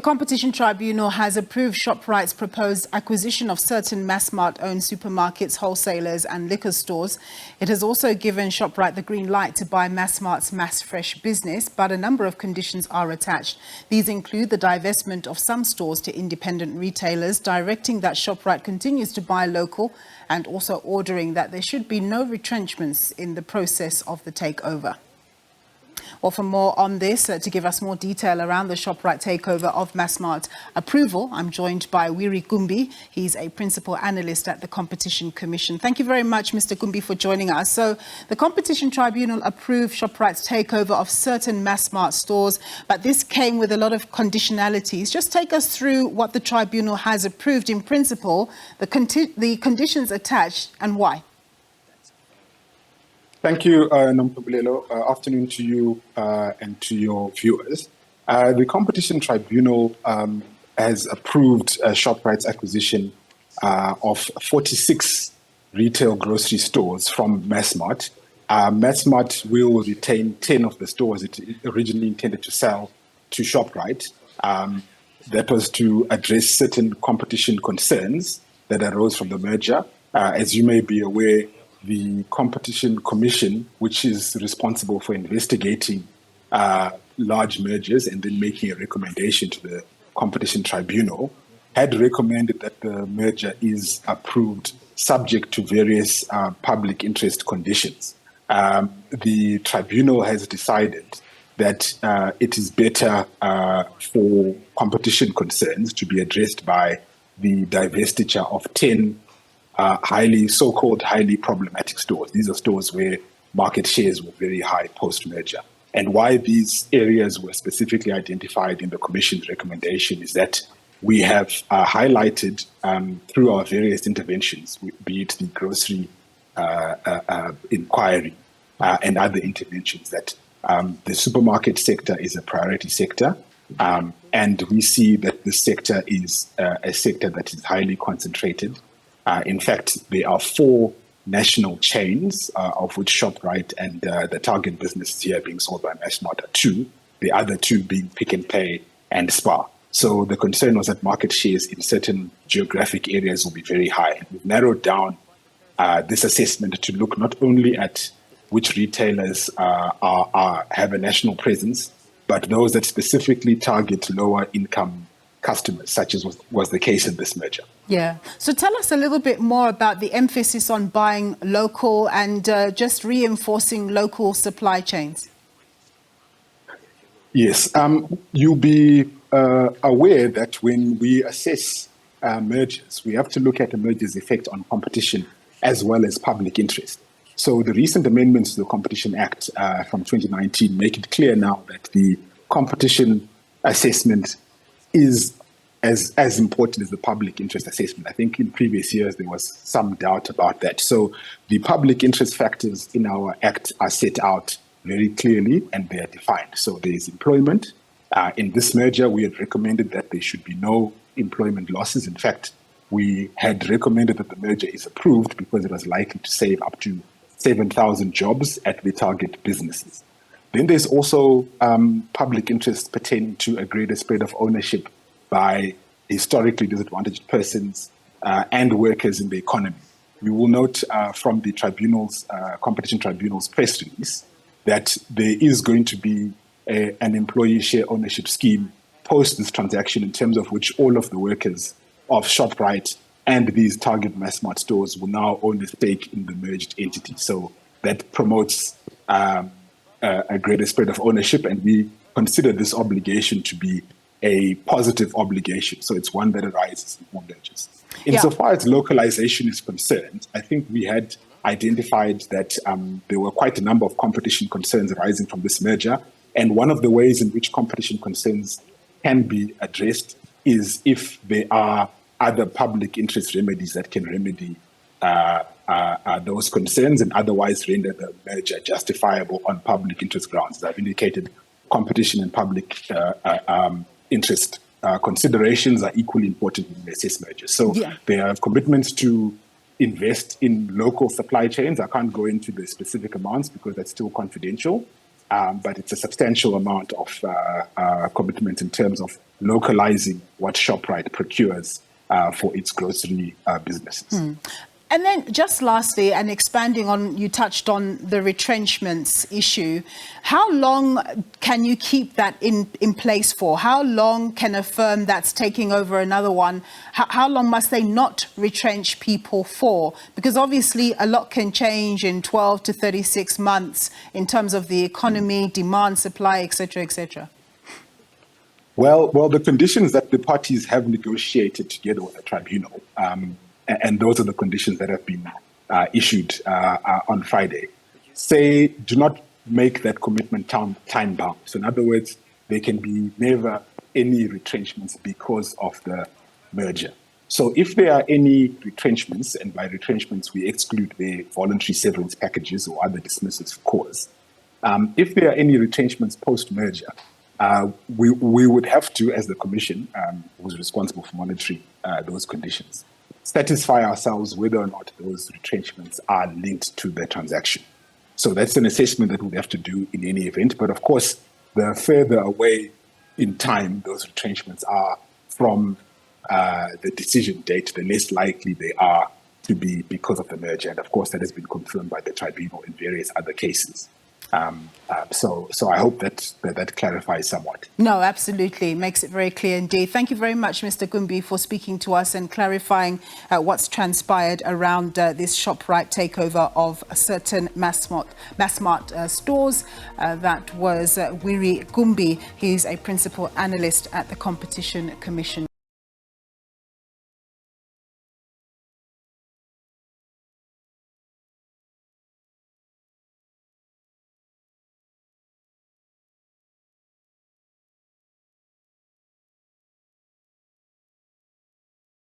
Competition Tribunal has approved Shoprite's proposed acquisition of certain Massmart-owned supermarkets, wholesalers and liquor stores. It has also given Shoprite the green light to buy Massmart's Massfresh business, but a number of conditions are attached. These include the divestment of some stores to independent retailers, directing that Shoprite continues to buy local, and also ordering that there should be no retrenchments in the process of the takeover. Well, for more on this, to give us more detail around the Shoprite takeover of Massmart approval, I'm joined by Wiri Gumbi. He's a Principal Analyst at the Competition Commission. Thank you very much, Mr. Gumbi, for joining us. So the Competition Tribunal approved Shoprite's takeover of certain Massmart stores, but this came with a lot of conditionalities. Just take us through what the Tribunal has approved in principle, the conditions attached, and why. Thank you, Nompobulelo. Afternoon to you and to your viewers. The Competition Tribunal has approved Shoprite's acquisition of 46 retail grocery stores from Massmart. Massmart will retain 10 of the stores it originally intended to sell to Shoprite. That was to address certain competition concerns that arose from the merger. As you may be aware, the Competition Commission, which is responsible for investigating large mergers and then making a recommendation to the Competition Tribunal, had recommended that the merger is approved subject to various public interest conditions. The Tribunal has decided that it is better for competition concerns to be addressed by the divestiture of 10 so-called highly problematic stores. These are stores where market shares were very high post-merger. And why these areas were specifically identified in the Commission's recommendation is that we have highlighted through our various interventions, be it the grocery inquiry and other interventions, that the supermarket sector is a priority sector. And we see that this sector is a sector that is highly concentrated. In fact, there are 4 national chains, of which Shoprite and the target businesses here being sold by Massmart are 2, the other 2 being Pick and Pay and Spar. So the concern was that market shares in certain geographic areas will be very high. We've narrowed down this assessment to look not only at which retailers have a national presence, but those that specifically target lower income customers, such as was the case in this merger. Yeah. So tell us a little bit more about the emphasis on buying local and just reinforcing local supply chains. Yes. You'll be aware that when we assess mergers, we have to look at a merger's effect on competition as well as public interest. So the recent amendments to the Competition Act from 2019 make it clear now that the competition assessment is as important as the public interest assessment. I think in previous years there was some doubt about that. So the public interest factors in our Act are set out very clearly and they are defined. So there is employment. In this merger, we had recommended that there should be no employment losses. In fact, we had recommended that the merger is approved because it was likely to save up to 7,000 jobs at the target businesses. Then there's also public interest pertaining to a greater spread of ownership by historically disadvantaged persons and workers in the economy. You will note from the Competition Tribunal's press release that there is going to be an employee share ownership scheme post this transaction, in terms of which all of the workers of Shoprite and these target Massmart stores will now own a stake in the merged entity. So that promotes a greater spread of ownership, and we consider this obligation to be a positive obligation. So it's one that arises in all mergers. Insofar as localization is concerned, I think we had identified that there were quite a number of competition concerns arising from this merger. And one of the ways in which competition concerns can be addressed is if there are other public interest remedies that can remedy those concerns and otherwise render the merger justifiable on public interest grounds. As I've indicated, competition and public interest considerations are equally important in assess mergers. So there are commitments to invest in local supply chains. I can't go into the specific amounts because that's still confidential. but it's a substantial amount of commitment in terms of localizing what Shoprite procures for its grocery businesses. And then just lastly, and expanding on, you touched on the retrenchments issue. How long can you keep that in place for? How long can a firm that's taking over another one, how long must they not retrench people for? Because obviously a lot can change in 12 to 36 months in terms of the economy, demand, supply, etc., etc. Well, the conditions that the parties have negotiated together with the tribunal, and those are the conditions that have been issued on Friday, say do not make that commitment time bound. So in other words, there can be never any retrenchments because of the merger. So if there are any retrenchments, and by retrenchments we exclude the voluntary severance packages or other dismissals of cause, if there are any retrenchments post-merger, we would have to, as the Commission, who's responsible for monitoring those conditions, satisfy ourselves whether or not those retrenchments are linked to the transaction. So that's an assessment that we'll have to do in any event. But of course, the further away in time those retrenchments are from the decision date, the less likely they are to be because of the merger. And of course, that has been confirmed by the tribunal in various other cases. So I hope that clarifies somewhat. No, absolutely. Makes it very clear indeed. Thank you very much, Mr. Gumbi, for speaking to us and clarifying what's transpired around this Shoprite takeover of certain Massmart stores. That was Wiri Gumbi. He's a principal analyst at the Competition Commission.